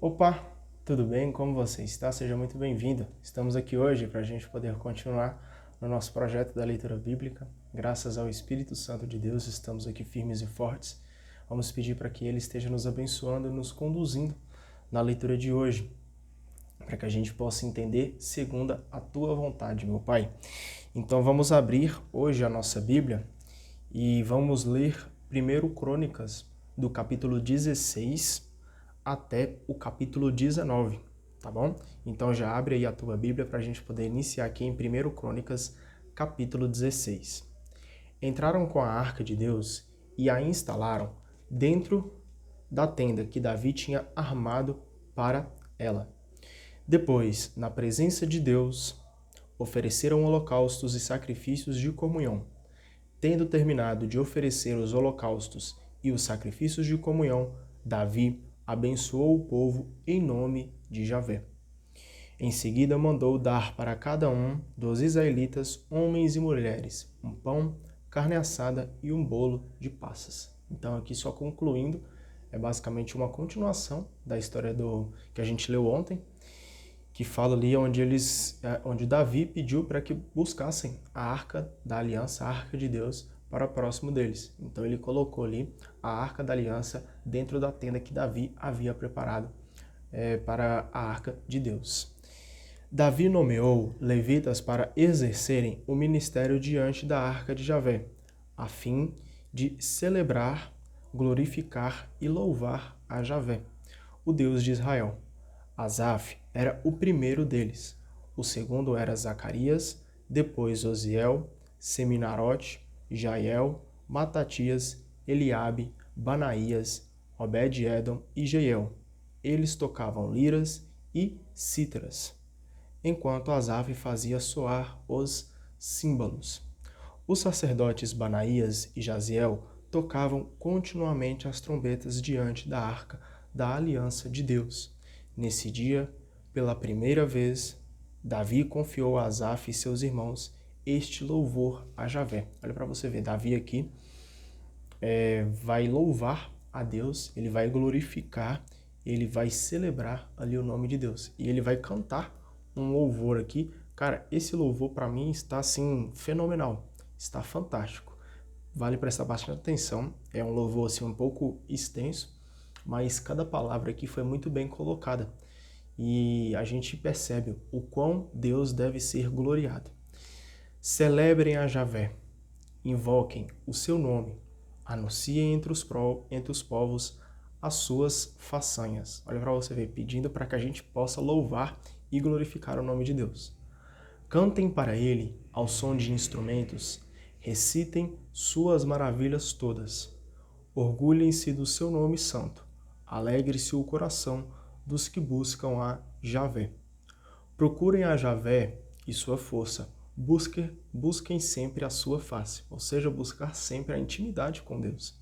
Opa, tudo bem? Como você está? Seja muito bem-vindo. Estamos aqui hoje para a gente poder continuar no nosso projeto da leitura bíblica. Graças ao Espírito Santo de Deus, estamos aqui firmes e fortes. Vamos pedir para que Ele esteja nos abençoando e nos conduzindo na leitura de hoje, para que a gente possa entender segundo a Tua vontade, meu Pai. Então vamos abrir hoje a nossa Bíblia e vamos ler 1 Crônicas, do capítulo 16 até o capítulo 19, tá bom? Então já abre aí a tua Bíblia para a gente poder iniciar aqui em 1 Crônicas, capítulo 16. Entraram com a arca de Deus e a instalaram dentro da tenda que Davi tinha armado para ela. Depois, na presença de Deus, ofereceram holocaustos e sacrifícios de comunhão. Tendo terminado de oferecer os holocaustos e os sacrifícios de comunhão, Davi abençoou o povo em nome de Javé. Em seguida mandou dar para cada um dos israelitas, homens e mulheres, um pão, carne assada e um bolo de passas. Então aqui só concluindo, é basicamente uma continuação da história que a gente leu ontem, que fala ali onde Davi pediu para que buscassem a Arca da Aliança, a Arca de Deus, para próximo deles. Então ele colocou ali a Arca da Aliança dentro da tenda que Davi havia preparado para a Arca de Deus. Davi nomeou levitas para exercerem o ministério diante da Arca de Javé, a fim de celebrar, glorificar e louvar a Javé, o Deus de Israel. Asaf era o primeiro deles. O segundo era Zacarias, depois Osiel, Seminarote, Jaiel, Matatias, Eliabe, Banaías, Obed-Edom e Jeiel. Eles tocavam liras e cítaras, enquanto Asaf fazia soar os símbolos. Os sacerdotes Banaías e Jaziel tocavam continuamente as trombetas diante da arca da aliança de Deus. Nesse dia, pela primeira vez, Davi confiou a Asaf e seus irmãos este louvor a Javé. Olha para você ver, Davi aqui vai louvar a Deus, ele vai glorificar, ele vai celebrar ali o nome de Deus. E ele vai cantar um louvor aqui. Cara, esse louvor para mim está assim fenomenal, está fantástico. Vale prestar bastante atenção, é um louvor assim um pouco extenso, mas cada palavra aqui foi muito bem colocada. E a gente percebe o quão Deus deve ser gloriado. Celebrem a Javé, invoquem o seu nome, anunciem entre os povos as suas façanhas. Olha para você ver, pedindo para que a gente possa louvar e glorificar o nome de Deus. Cantem para ele ao som de instrumentos, recitem suas maravilhas todas. Orgulhem-se do seu nome santo, alegre-se o coração dos que buscam a Javé. Procurem a Javé e sua força, busquem sempre a sua face, ou seja, buscar sempre a intimidade com Deus.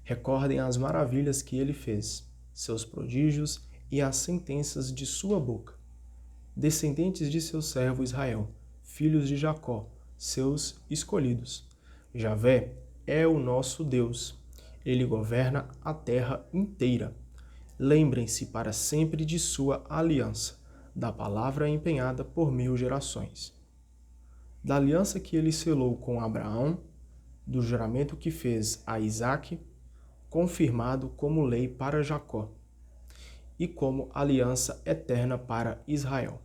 Recordem as maravilhas que ele fez, seus prodígios e as sentenças de sua boca. Descendentes de seu servo Israel, filhos de Jacó, seus escolhidos. Javé é o nosso Deus, ele governa a terra inteira. Lembrem-se para sempre de sua aliança, da palavra empenhada por 1000 gerações. Da aliança que ele selou com Abraão, do juramento que fez a Isaque, confirmado como lei para Jacó, e como aliança eterna para Israel.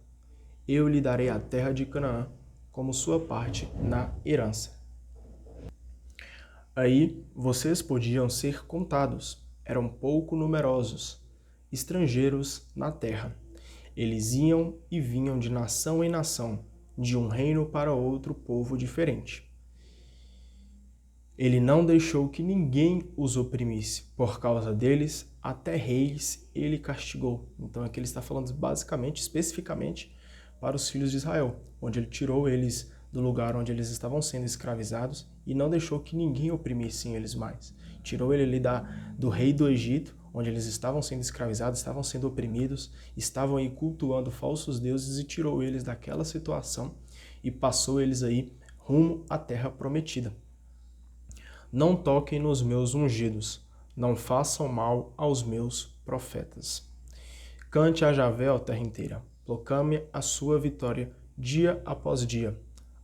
Eu lhe darei a terra de Canaã como sua parte na herança. Aí vocês podiam ser contados, eram pouco numerosos, estrangeiros na terra. Eles iam e vinham de nação em nação, de um reino para outro povo diferente. Ele não deixou que ninguém os oprimisse. Por causa deles, até reis ele castigou. Então aqui ele está falando basicamente, especificamente, para os filhos de Israel, onde ele tirou eles do lugar onde eles estavam sendo escravizados e não deixou que ninguém oprimisse eles mais. Tirou ele ali do rei do Egito, onde eles estavam sendo escravizados, estavam sendo oprimidos, estavam aí cultuando falsos deuses e tirou eles daquela situação e passou eles aí rumo à terra prometida. Não toquem nos meus ungidos, não façam mal aos meus profetas. Cante a Javé, ó terra inteira, proclame a sua vitória dia após dia.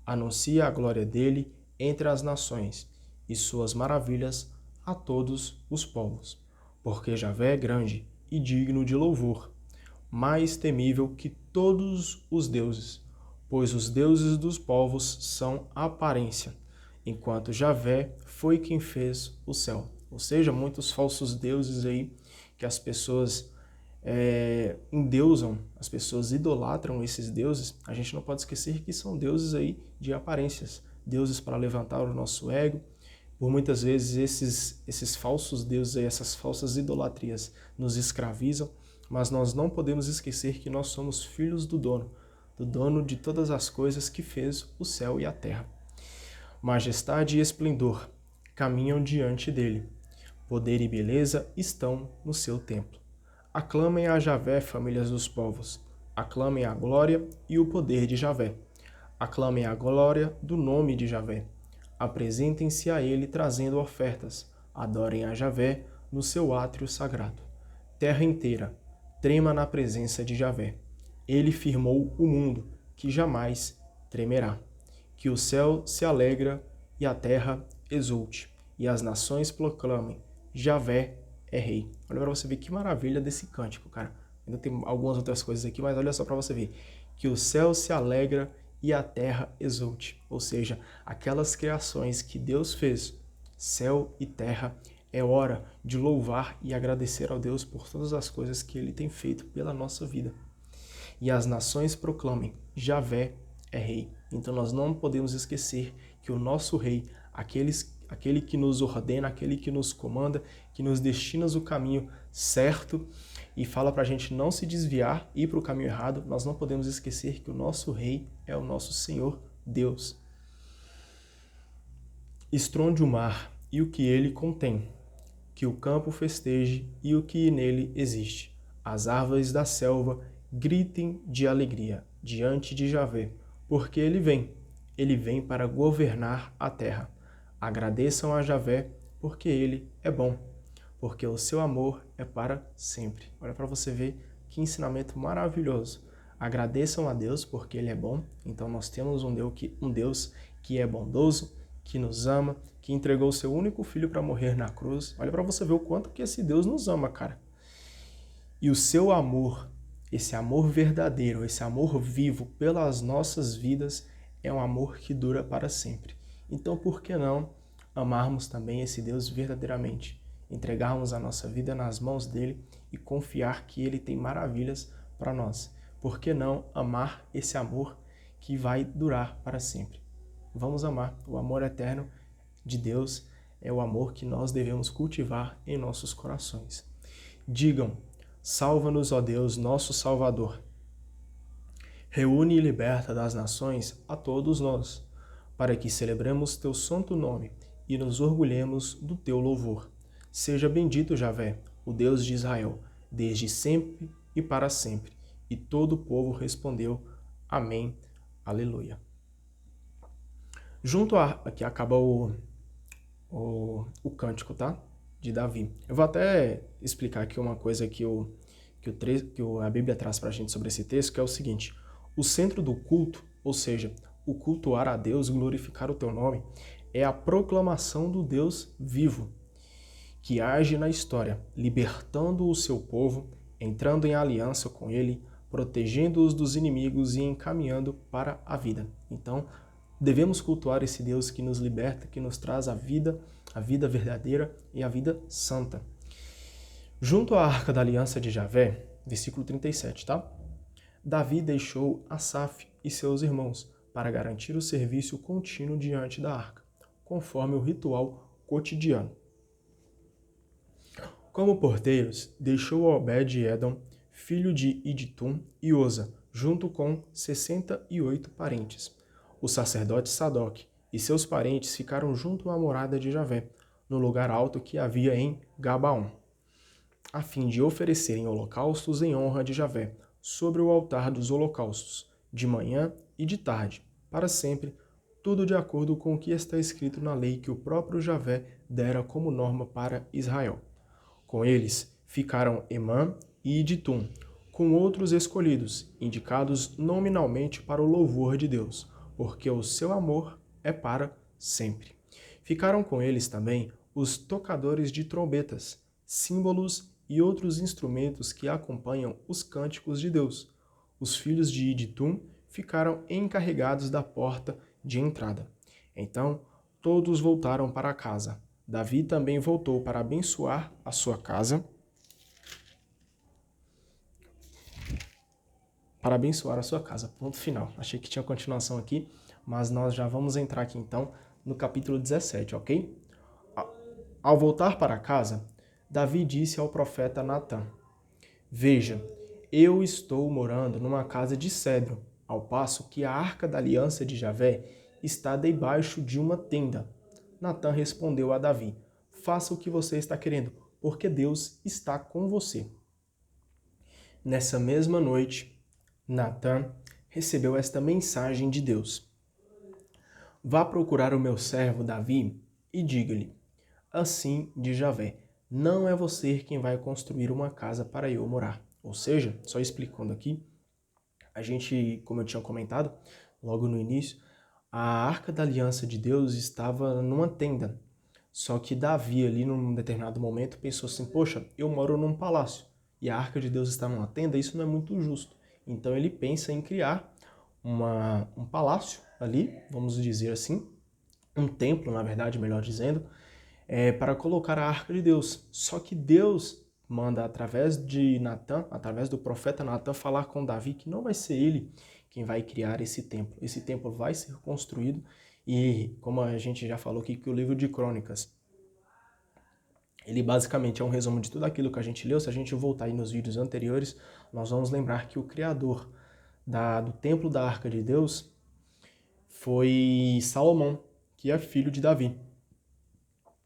Anuncie a glória dele entre as nações e suas maravilhas a todos os povos. Porque Javé é grande e digno de louvor, mais temível que todos os deuses, pois os deuses dos povos são a aparência, enquanto Javé foi quem fez o céu. Ou seja, muitos falsos deuses aí que as pessoas endeusam, as pessoas idolatram esses deuses. A gente não pode esquecer que são deuses aí de aparências, deuses para levantar o nosso ego. Por muitas vezes esses falsos deuses aí, essas falsas idolatrias nos escravizam, mas nós não podemos esquecer que nós somos filhos do dono de todas as coisas que fez o céu e a terra. Majestade e esplendor caminham diante dele. Poder e beleza estão no seu templo. Aclamem a Javé, famílias dos povos. Aclamem a glória e o poder de Javé. Aclamem a glória do nome de Javé. Apresentem-se a ele trazendo ofertas. Adorem a Javé no seu átrio sagrado. Terra inteira, trema na presença de Javé. Ele firmou o mundo, que jamais tremerá. Que o céu se alegra e a terra exulte, e as nações proclamem: Javé é rei. Olha para você ver que maravilha desse cântico, cara. Ainda tem algumas outras coisas aqui, mas olha só para você ver. Que o céu se alegra e a terra exulte. Ou seja, aquelas criações que Deus fez, céu e terra, é hora de louvar e agradecer ao Deus por todas as coisas que Ele tem feito pela nossa vida. E as nações proclamem: Javé é rei. Então nós não podemos esquecer que o nosso rei, aquele que nos ordena, aquele que nos comanda, que nos destina o caminho certo e fala para a gente não se desviar e ir para o caminho errado, nós não podemos esquecer que o nosso rei é o nosso Senhor Deus. Estronde o mar e o que ele contém, que o campo festeje e o que nele existe. As árvores da selva gritem de alegria diante de Javé, porque ele vem para governar a terra. Agradeçam a Javé, porque ele é bom, porque o seu amor é para sempre. Olha para você ver que ensinamento maravilhoso. Agradeçam a Deus, porque ele é bom. Então nós temos um Deus que é bondoso, que nos ama, que entregou o seu único filho para morrer na cruz. Olha para você ver o quanto que esse Deus nos ama, cara. E o seu amor, esse amor verdadeiro, esse amor vivo pelas nossas vidas, é um amor que dura para sempre. Então, por que não amarmos também esse Deus verdadeiramente? Entregarmos a nossa vida nas mãos dele e confiar que ele tem maravilhas para nós. Por que não amar esse amor que vai durar para sempre? Vamos amar. O amor eterno de Deus é o amor que nós devemos cultivar em nossos corações. Digam: salva-nos, ó Deus, nosso Salvador. Reúne e liberta das nações a todos nós, para que celebremos teu santo nome e nos orgulhemos do teu louvor. Seja bendito, Javé, o Deus de Israel, desde sempre e para sempre. E todo o povo respondeu: Amém, Aleluia. Aqui acaba o cântico, tá? De Davi. Eu vou até explicar aqui uma coisa que a Bíblia traz para a gente sobre esse texto, que é o seguinte: o centro do culto, ou seja, o cultuar a Deus, glorificar o teu nome, é a proclamação do Deus vivo, que age na história, libertando o seu povo, entrando em aliança com ele, protegendo-os dos inimigos e encaminhando para a vida. Então, devemos cultuar esse Deus que nos liberta, que nos traz a vida verdadeira e a vida santa. Junto à Arca da Aliança de Javé, versículo 37, tá? Davi deixou Asaf e seus irmãos para garantir o serviço contínuo diante da arca, conforme o ritual cotidiano. Como porteiros, deixou Obed-Edom, filho de Iditum, e Oza, junto com 68 parentes. O sacerdote Sadoc e seus parentes ficaram junto à morada de Javé, no lugar alto que havia em Gabaon, a fim de oferecerem holocaustos em honra de Javé, sobre o altar dos holocaustos, de manhã e de tarde, para sempre, tudo de acordo com o que está escrito na lei que o próprio Javé dera como norma para Israel. Com eles ficaram Emã e Iditum, com outros escolhidos, indicados nominalmente para o louvor de Deus, porque o seu amor é para sempre. Ficaram com eles também os tocadores de trombetas, símbolos e outros instrumentos que acompanham os cânticos de Deus. Os filhos de Iditum ficaram encarregados da porta de entrada. Então, todos voltaram para casa. Davi também voltou para abençoar a sua casa. Ponto final. Achei que tinha continuação aqui, mas nós já vamos entrar aqui então no capítulo 17, ok? Ao voltar para casa, Davi disse ao profeta Natã: Veja, eu estou morando numa casa de cedro, ao passo que a arca da aliança de Javé está debaixo de uma tenda. Natã respondeu a Davi: Faça o que você está querendo, porque Deus está com você. Nessa mesma noite, Natã recebeu esta mensagem de Deus: Vá procurar o meu servo Davi e diga-lhe: Assim diz Javé, não é você quem vai construir uma casa para eu morar. Ou seja, só explicando aqui, a gente, como eu tinha comentado logo no início, a Arca da Aliança de Deus estava numa tenda. Só que Davi ali, num determinado momento, pensou assim, poxa, eu moro num palácio e a Arca de Deus está numa tenda, isso não é muito justo. Então ele pensa em criar um palácio ali, vamos dizer assim, um templo, na verdade, melhor dizendo, para colocar a Arca de Deus. Só que Deus manda, através de Natã, através do profeta Natã, falar com Davi que não vai ser ele quem vai criar esse templo. Esse templo vai ser construído e, como a gente já falou aqui, que o livro de Crônicas, ele basicamente é um resumo de tudo aquilo que a gente leu. Se a gente voltar aí nos vídeos anteriores, nós vamos lembrar que o criador do templo da Arca de Deus foi Salomão, que é filho de Davi.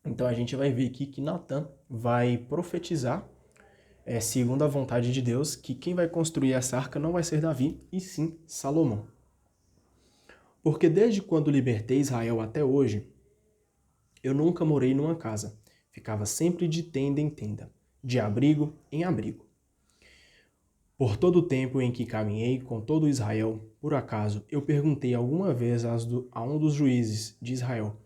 Então a gente vai ver aqui que Natã vai profetizar, segundo a vontade de Deus, que quem vai construir essa arca não vai ser Davi, e sim Salomão. Porque desde quando libertei Israel até hoje, eu nunca morei numa casa. Ficava sempre de tenda em tenda, de abrigo em abrigo. Por todo o tempo em que caminhei com todo Israel, por acaso, eu perguntei alguma vez a um dos juízes de Israel,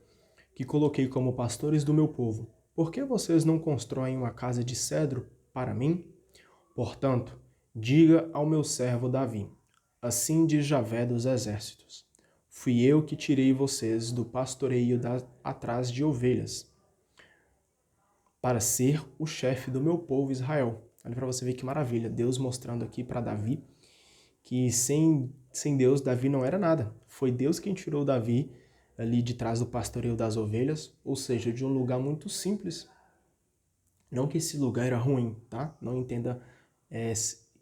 que coloquei como pastores do meu povo, por que vocês não constroem uma casa de cedro para mim? Portanto, diga ao meu servo Davi, assim diz Javé dos exércitos, fui eu que tirei vocês do pastoreio atrás de ovelhas, para ser o chefe do meu povo Israel. Olha para você ver que maravilha, Deus mostrando aqui para Davi que sem Deus, Davi não era nada. Foi Deus quem tirou Davi ali de trás do pastoreio das ovelhas, ou seja, de um lugar muito simples. Não que esse lugar era ruim, tá? Não entenda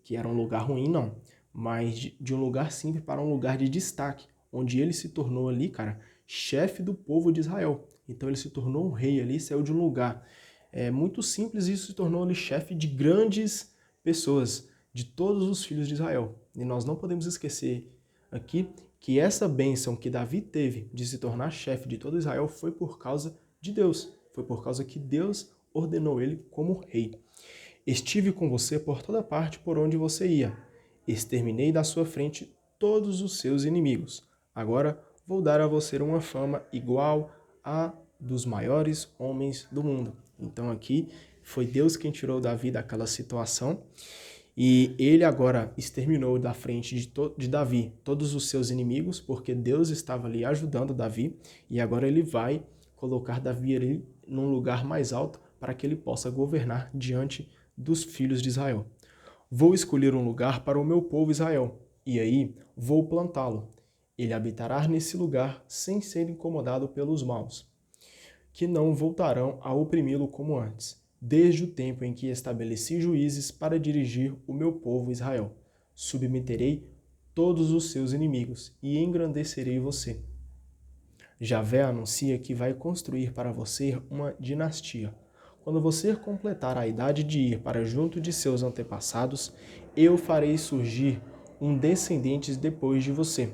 que era um lugar ruim, não. Mas de um lugar simples para um lugar de destaque, onde ele se tornou ali, cara, chefe do povo de Israel. Então ele se tornou um rei ali, saiu de um lugar muito simples e se tornou ali chefe de grandes pessoas, de todos os filhos de Israel. E nós não podemos esquecer aqui que essa bênção que Davi teve de se tornar chefe de todo Israel foi por causa de Deus. Foi por causa que Deus ordenou ele como rei. Estive com você por toda parte por onde você ia. Exterminei da sua frente todos os seus inimigos. Agora vou dar a você uma fama igual à dos maiores homens do mundo. Então aqui foi Deus quem tirou Davi daquela situação. E ele agora exterminou da frente de Davi todos os seus inimigos, porque Deus estava ali ajudando Davi, e agora ele vai colocar Davi ali num lugar mais alto para que ele possa governar diante dos filhos de Israel. Vou escolher um lugar para o meu povo Israel, e aí vou plantá-lo. Ele habitará nesse lugar sem ser incomodado pelos maus, que não voltarão a oprimi-lo como antes, desde o tempo em que estabeleci juízes para dirigir o meu povo Israel. Submeterei todos os seus inimigos e engrandecerei você. Javé anuncia que vai construir para você uma dinastia. Quando você completar a idade de ir para junto de seus antepassados, eu farei surgir um descendente depois de você,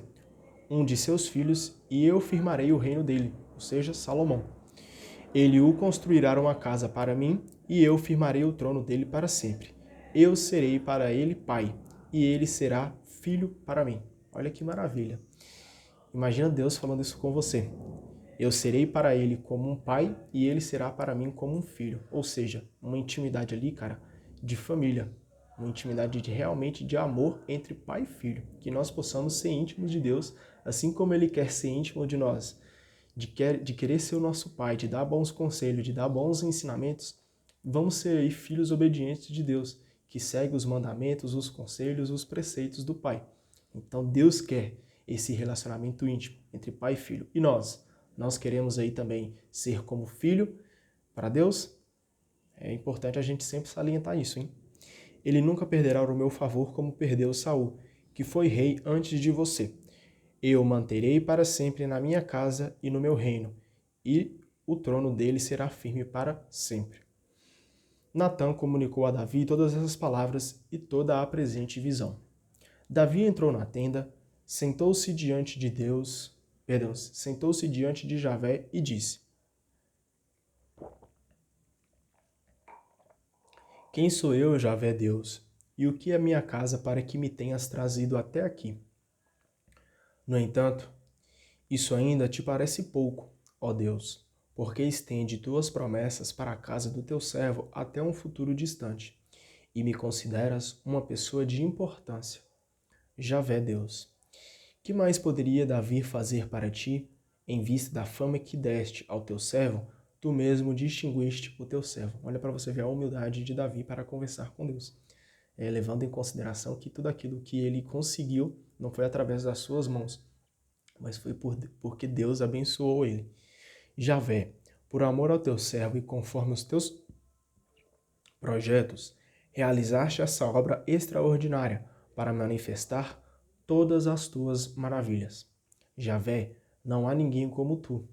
um de seus filhos, e eu firmarei o reino dele, ou seja, Salomão. Ele o construirá uma casa para mim, e eu firmarei o trono dele para sempre. eu serei para ele pai, e ele será filho para mim. Olha que maravilha. Imagina Deus falando isso com você. Eu serei para ele como um pai e ele será para mim como um filho. Ou seja, uma intimidade ali, cara, de família. Uma intimidade realmente de amor entre pai e filho. Que nós possamos ser íntimos de Deus, assim como ele quer ser íntimo de nós. De querer ser o nosso pai, de dar bons conselhos, de dar bons ensinamentos. Vamos ser aí filhos obedientes de Deus, que segue os mandamentos, os conselhos, os preceitos do pai. Então Deus quer esse relacionamento íntimo entre pai e filho. E nós queremos aí também ser como filho para Deus? É importante a gente sempre salientar isso, hein? Ele nunca perderá o meu favor como perdeu Saul, que foi rei antes de você. Eu o manterei para sempre na minha casa e no meu reino, e o trono dele será firme para sempre. Natã comunicou a Davi todas essas palavras e toda a presente visão. Davi entrou na tenda, sentou-se diante de Javé e disse: Quem sou eu, Javé Deus, e o que é minha casa para que me tenhas trazido até aqui? No entanto, isso ainda te parece pouco, ó Deus, porque estende tuas promessas para a casa do teu servo até um futuro distante, e me consideras uma pessoa de importância. Javé Deus, que mais poderia Davi fazer para ti, em vista da fama que deste ao teu servo? Tu mesmo distinguiste o teu servo. Olha para você ver a humildade de Davi para conversar com Deus. Levando em consideração que tudo aquilo que ele conseguiu não foi através das suas mãos, mas foi porque Deus abençoou ele. Javé, por amor ao teu servo e conforme os teus projetos, realizaste essa obra extraordinária para manifestar todas as tuas maravilhas. Javé, não há ninguém como tu.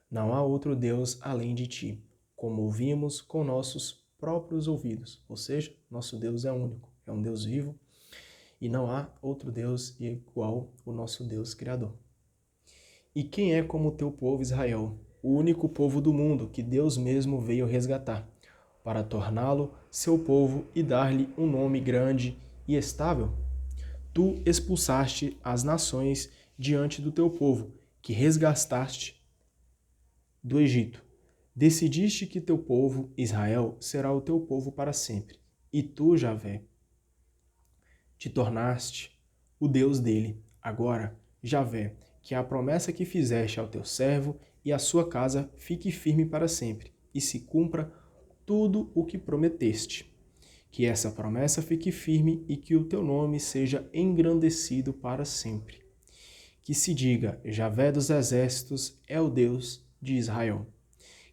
Não há outro Deus além de ti, como ouvimos com nossos próprios ouvidos. Ou seja, nosso Deus é único, é um Deus vivo e não há outro Deus igual o nosso Deus Criador. E quem é como o teu povo Israel, o único povo do mundo que Deus mesmo veio resgatar, para torná-lo seu povo e dar-lhe um nome grande e estável? Tu expulsaste as nações diante do teu povo, que resgataste do Egito. Decidiste que teu povo, Israel, será o teu povo para sempre. E tu, Javé, te tornaste o Deus dele. Agora, Javé, que a promessa que fizeste ao teu servo e a sua casa fique firme para sempre, e se cumpra tudo o que prometeste. Que essa promessa fique firme e que o teu nome seja engrandecido para sempre. Que se diga, Javé dos exércitos é o Deus de Israel.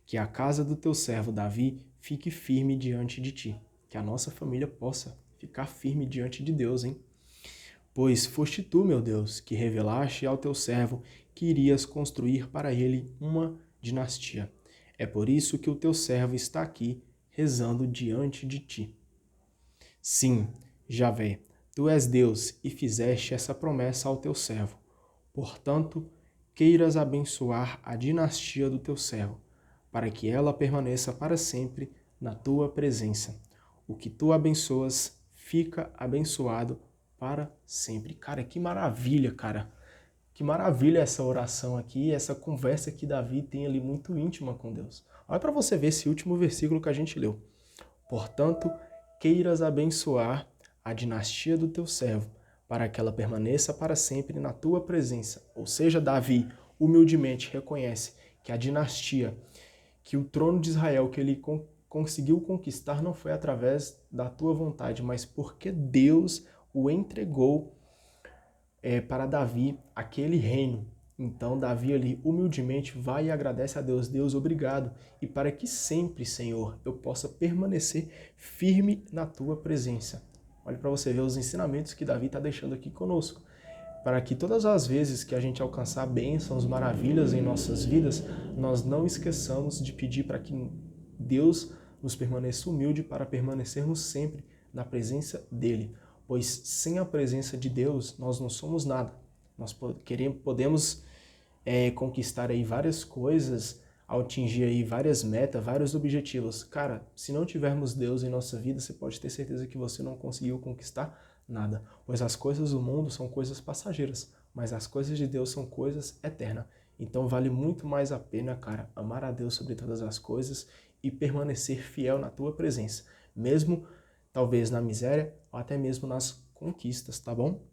Que a casa do teu servo Davi fique firme diante de ti. Que a nossa família possa ficar firme diante de Deus, hein? Pois foste tu, meu Deus, que revelaste ao teu servo que irias construir para ele uma dinastia. É por isso que o teu servo está aqui, rezando diante de ti. Sim, Javé, tu és Deus e fizeste essa promessa ao teu servo. Portanto, queiras abençoar a dinastia do teu servo, para que ela permaneça para sempre na tua presença. O que tu abençoas fica abençoado para sempre. Cara, que maravilha, cara. Que maravilha essa oração aqui, essa conversa que Davi tem ali muito íntima com Deus. Olha para você ver esse último versículo que a gente leu. Portanto, queiras abençoar a dinastia do teu servo, para que ela permaneça para sempre na tua presença. Ou seja, Davi humildemente reconhece que a dinastia, que o trono de Israel que ele conseguiu conquistar não foi através da tua vontade, mas porque Deus o entregou para Davi aquele reino. Então Davi ali humildemente vai e agradece a Deus. Deus, obrigado. E para que sempre, Senhor, eu possa permanecer firme na tua presença. Olha para você ver os ensinamentos que Davi está deixando aqui conosco. Para que todas as vezes que a gente alcançar bênçãos, maravilhas em nossas vidas, nós não esqueçamos de pedir para que Deus nos permaneça humilde para permanecermos sempre na presença dele. Pois sem a presença de Deus, nós não somos nada. Nós podemos conquistar aí várias coisas, a atingir aí várias metas, vários objetivos. Cara, se não tivermos Deus em nossa vida, você pode ter certeza que você não conseguiu conquistar nada. Pois as coisas do mundo são coisas passageiras, mas as coisas de Deus são coisas eternas. Então vale muito mais a pena, cara, amar a Deus sobre todas as coisas e permanecer fiel na tua presença, mesmo talvez na miséria ou até mesmo nas conquistas, tá bom?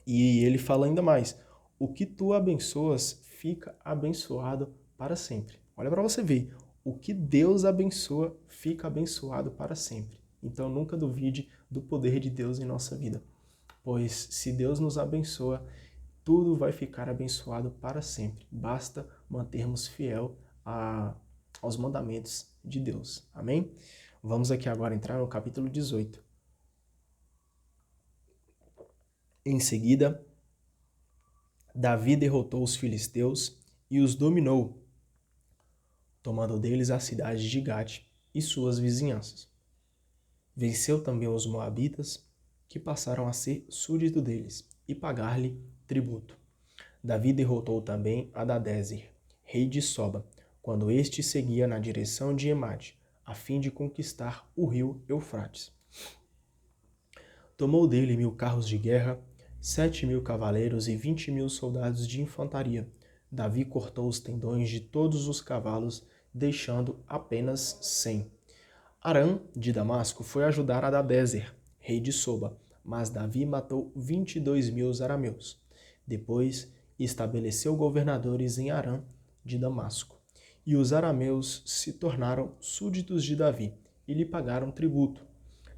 E ele fala ainda mais, o que tu abençoas fica abençoado para sempre. Olha para você ver, o que Deus abençoa fica abençoado para sempre. Então nunca duvide do poder de Deus em nossa vida, pois se Deus nos abençoa, tudo vai ficar abençoado para sempre. Basta mantermos fiel aos mandamentos de Deus. Amém? Vamos aqui agora entrar no capítulo 18. Em seguida, Davi derrotou os filisteus e os dominou, tomando deles a cidade de Gate e suas vizinhanças. Venceu também os moabitas, que passaram a ser súdito deles, e pagar-lhe tributo. Davi derrotou também Hadadezer, rei de Soba, quando este seguia na direção de Emade, a fim de conquistar o rio Eufrates. Tomou dele 1000 carros de guerra, 7.000 cavaleiros e 20.000 soldados de infantaria. Davi cortou os tendões de todos os cavalos, deixando apenas 100. Aram, de Damasco, foi ajudar Hadadezer, rei de Soba, mas Davi matou 22.000 arameus. Depois, estabeleceu governadores em Aram, de Damasco. E os arameus se tornaram súditos de Davi e lhe pagaram tributo.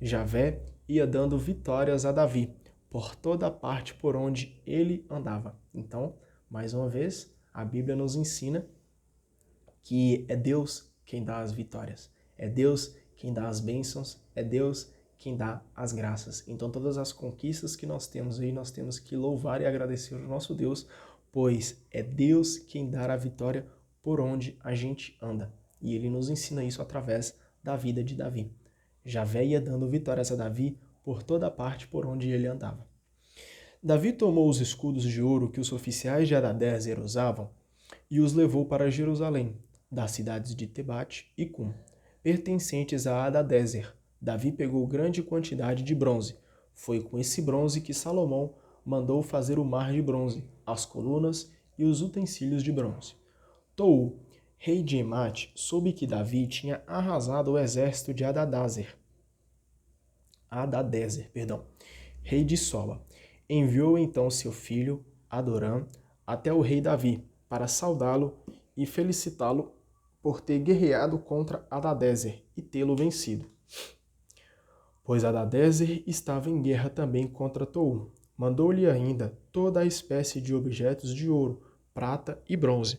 Javé ia dando vitórias a Davi por toda a parte por onde ele andava. Então, mais uma vez, a Bíblia nos ensina que é Deus quem dá as vitórias. É Deus quem dá as bênçãos, é Deus quem dá as graças. Então todas as conquistas que nós temos aí, nós temos que louvar e agradecer ao nosso Deus, pois é Deus quem dá a vitória por onde a gente anda. E ele nos ensina isso através da vida de Davi. Javé ia dando vitórias a Davi por toda a parte por onde ele andava. Davi tomou os escudos de ouro que os oficiais de Hadadezer usavam e os levou para Jerusalém, das cidades de Tebate e Cum, pertencentes a Hadadezer. Davi pegou grande quantidade de bronze. Foi com esse bronze que Salomão mandou fazer o mar de bronze, as colunas e os utensílios de bronze. Tou, rei de Emate, soube que Davi tinha arrasado o exército de Hadadezer, rei de Soba. Enviou então seu filho, Adoram, até o rei Davi, para saudá-lo e felicitá-lo por ter guerreado contra Hadadezer e tê-lo vencido. Pois Hadadezer estava em guerra também contra Tou. Mandou-lhe ainda toda a espécie de objetos de ouro, prata e bronze.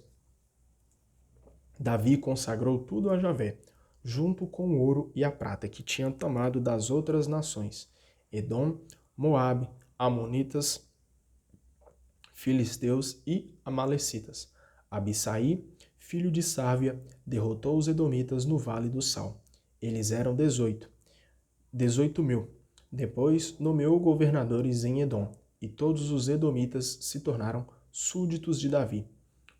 Davi consagrou tudo a Javé, junto com o ouro e a prata que tinham tomado das outras nações, Edom, Moabe, Amonitas, Filisteus e Amalecitas. Abisai, filho de Sárvia, derrotou os edomitas no Vale do Sal. Eles eram 18.000. Depois nomeou governadores em Edom, e todos os edomitas se tornaram súditos de Davi.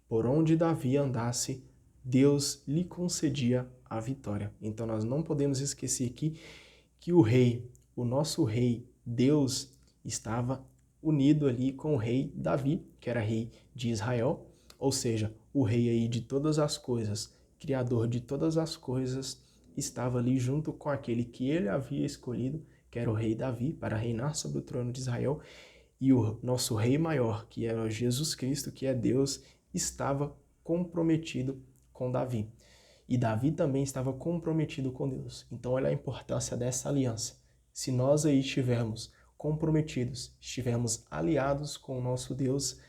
Por onde Davi andasse, Deus lhe concedia a vitória. Então nós não podemos esquecer aqui que o rei, o nosso rei, Deus, estava unido ali com o rei Davi, que era rei de Israel, ou seja, o rei aí de todas as coisas, criador de todas as coisas, estava ali junto com aquele que ele havia escolhido, que era o rei Davi, para reinar sobre o trono de Israel, e o nosso rei maior, que era Jesus Cristo, que é Deus, estava comprometido com Davi. E Davi também estava comprometido com Deus. Então olha a importância dessa aliança. Se nós aí estivermos comprometidos, estivermos aliados com o nosso Deus,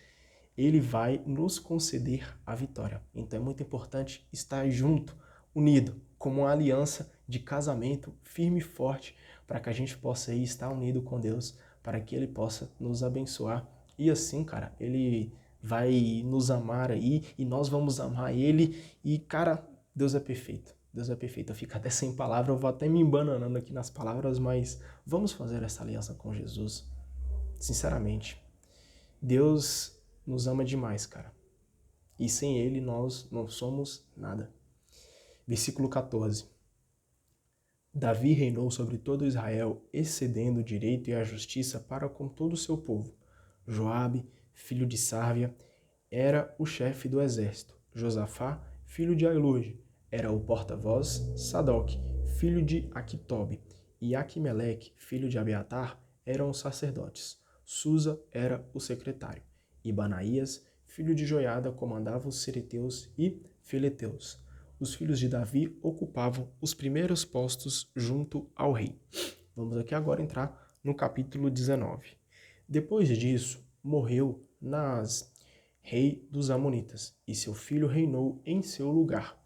ele vai nos conceder a vitória. Então é muito importante estar junto, unido, como uma aliança de casamento firme e forte, para que a gente possa aí estar unido com Deus, para que ele possa nos abençoar. E assim, cara, ele vai nos amar aí e nós vamos amar ele. E, cara, Deus é perfeito. Deus é perfeito. Eu fico até sem palavra, eu vou até me embananando aqui nas palavras, mas vamos fazer essa aliança com Jesus. Sinceramente, Deus nos ama demais, cara. e sem ele nós não somos nada. Versículo 14. Davi reinou sobre todo Israel, excedendo o direito e a justiça para com todo o seu povo. Joabe, filho de Sárvia, era o chefe do exército. Josafá, filho de Ailude, era o porta-voz. Sadoc, filho de Aquitobe, e Aquimeleque, filho de Abiatar, eram os sacerdotes. Susa era o secretário. E Banaías, filho de Joiada, comandava os cereteus e feleteus. Os filhos de Davi ocupavam os primeiros postos junto ao rei. Vamos aqui agora entrar no capítulo 19. Depois disso, morreu Naás, rei dos Amonitas, e seu filho reinou em seu lugar.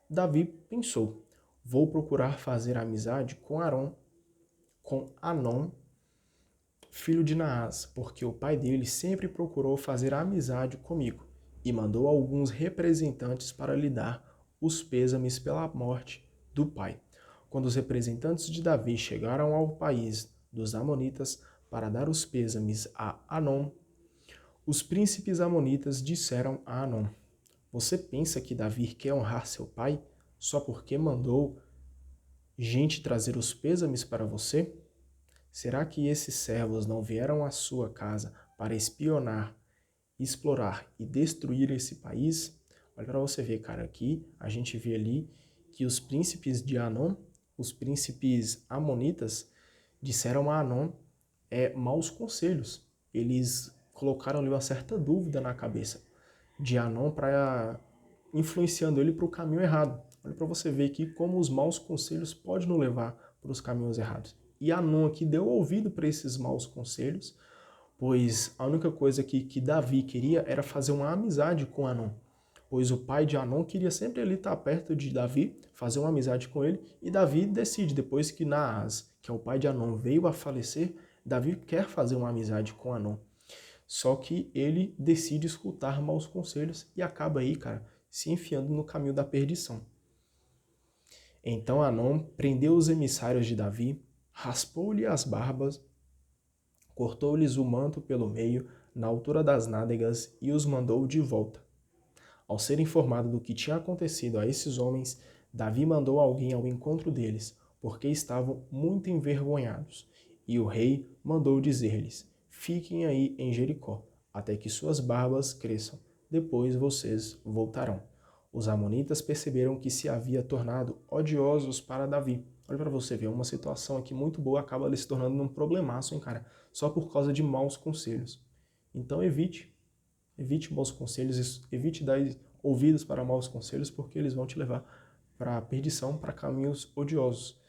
Davi pensou: vou procurar fazer amizade com Anom, filho de Naás, porque o pai dele sempre procurou fazer amizade comigo, e mandou alguns representantes para lhe dar os pêsames pela morte do pai. Quando os representantes de Davi chegaram ao país dos Amonitas para dar os pêsames a Anom, os príncipes amonitas disseram a Anom: você pensa que Davi quer honrar seu pai só porque mandou gente trazer os pêsames para você? Será que esses servos não vieram à sua casa para espionar, explorar e destruir esse país? Olha para você ver, cara, aqui a gente vê ali que os príncipes de Anom, os príncipes amonitas, disseram a Anom maus conselhos. Eles colocaram ali uma certa dúvida na cabeça de Anom, para influenciando ele para o caminho errado. Olha para você ver aqui como os maus conselhos podem nos levar para os caminhos errados. E Anom aqui deu ouvido para esses maus conselhos, pois a única coisa que Davi queria era fazer uma amizade com Anom, pois o pai de Anom queria sempre ali estar perto de Davi, fazer uma amizade com ele, e Davi decide, depois que Naás, que é o pai de Anom, veio a falecer, Davi quer fazer uma amizade com Anom. Só que ele decide escutar maus conselhos e acaba aí, cara, se enfiando no caminho da perdição. Então Anom prendeu os emissários de Davi, raspou-lhe as barbas, cortou-lhes o manto pelo meio, na altura das nádegas, e os mandou de volta. Ao ser informado do que tinha acontecido a esses homens, Davi mandou alguém ao encontro deles, porque estavam muito envergonhados. E o rei mandou dizer-lhes: fiquem aí em Jericó, até que suas barbas cresçam. Depois vocês voltarão. Os amonitas perceberam que se havia tornado odiosos para Davi. Olha para você ver, uma situação aqui muito boa acaba ali se tornando um problemaço, hein, cara? Só por causa de maus conselhos. Então evite maus conselhos, evite dar ouvidos para maus conselhos, porque eles vão te levar para a perdição, para caminhos odiosos.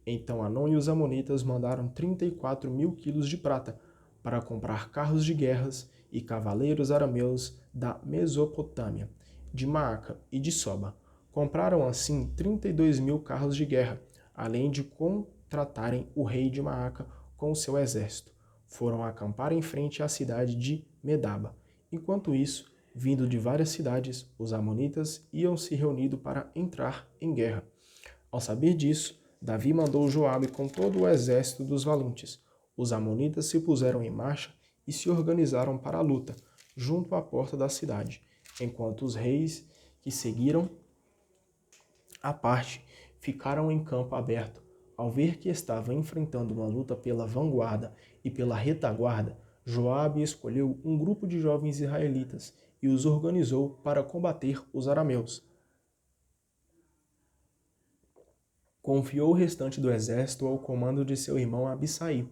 Então Anom e os amonitas mandaram 34 mil quilos de prata para comprar carros de guerras e cavaleiros arameus da Mesopotâmia, de Maaca e de Soba. Compraram assim 32 mil carros de guerra, além de contratarem o rei de Maaca com o seu exército. Foram acampar em frente à cidade de Medaba. Enquanto isso, vindo de várias cidades, os amonitas iam se reunindo para entrar em guerra. Ao saber disso, Davi mandou Joabe com todo o exército dos valentes. Os amonitas se puseram em marcha e se organizaram para a luta, junto à porta da cidade, enquanto os reis que seguiram à parte ficaram em campo aberto. Ao ver que estava enfrentando uma luta pela vanguarda e pela retaguarda, Joabe escolheu um grupo de jovens israelitas e os organizou para combater os arameus. Confiou o restante do exército ao comando de seu irmão Abissai,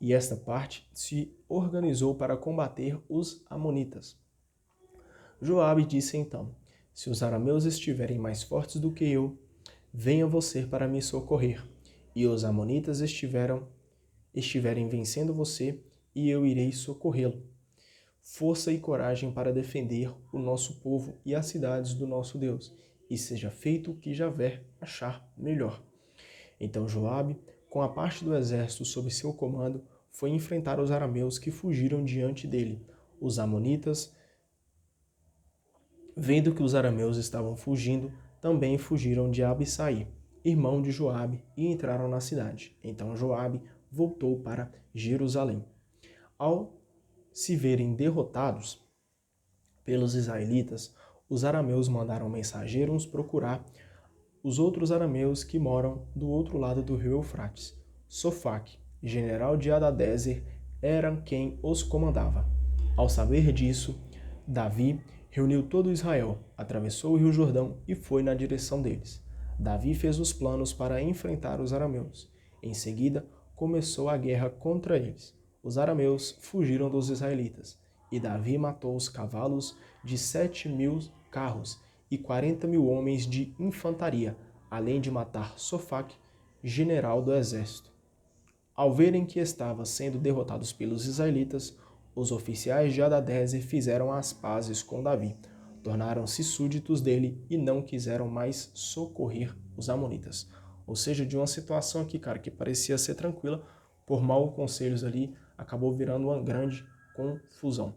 e esta parte se organizou para combater os amonitas. Joabe disse então: se os arameus estiverem mais fortes do que eu, venha você para me socorrer, e os amonitas estiverem vencendo você, e eu irei socorrê-lo. Força e coragem para defender o nosso povo e as cidades do nosso Deus, e seja feito o que Javé achar melhor. Então Joabe, com a parte do exército sob seu comando, foi enfrentar os arameus que fugiram diante dele. Os amonitas, vendo que os arameus estavam fugindo, também fugiram de Abissai, irmão de Joabe, e entraram na cidade. Então Joabe voltou para Jerusalém. Ao se verem derrotados pelos israelitas, os arameus mandaram mensageiros procurar os outros arameus que moram do outro lado do rio Eufrates. Sofaque, general de Hadadezer, era quem os comandava. Ao saber disso, Davi reuniu todo Israel, atravessou o rio Jordão e foi na direção deles. Davi fez os planos para enfrentar os arameus. Em seguida, começou a guerra contra eles. Os arameus fugiram dos israelitas, e Davi matou os cavalos de 7.000 carros e 40.000 homens de infantaria, além de matar Sofaque, general do exército. Ao verem que estavam sendo derrotados pelos israelitas, os oficiais de Hadadezer fizeram as pazes com Davi, tornaram-se súditos dele e não quiseram mais socorrer os amonitas. Ou seja, de uma situação aqui, cara, que parecia ser tranquila, por maus conselhos ali, acabou virando uma grande confusão.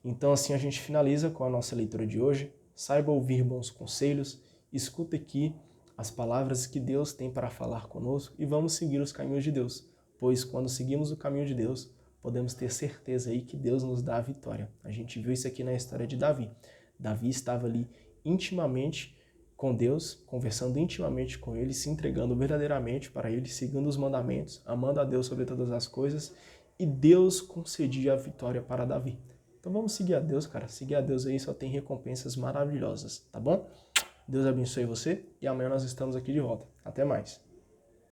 Então assim a gente finaliza com a nossa leitura de hoje. Saiba ouvir bons conselhos, escuta aqui as palavras que Deus tem para falar conosco e vamos seguir os caminhos de Deus, pois quando seguimos o caminho de Deus, podemos ter certeza aí que Deus nos dá a vitória. A gente viu isso aqui na história de Davi. Davi estava ali intimamente com Deus, conversando intimamente com Ele, se entregando verdadeiramente para Ele, seguindo os mandamentos, amando a Deus sobre todas as coisas, e Deus concedia a vitória para Davi. Então vamos seguir a Deus, cara. Seguir a Deus aí só tem recompensas maravilhosas, tá bom? Deus abençoe você e amanhã nós estamos aqui de volta. Até mais.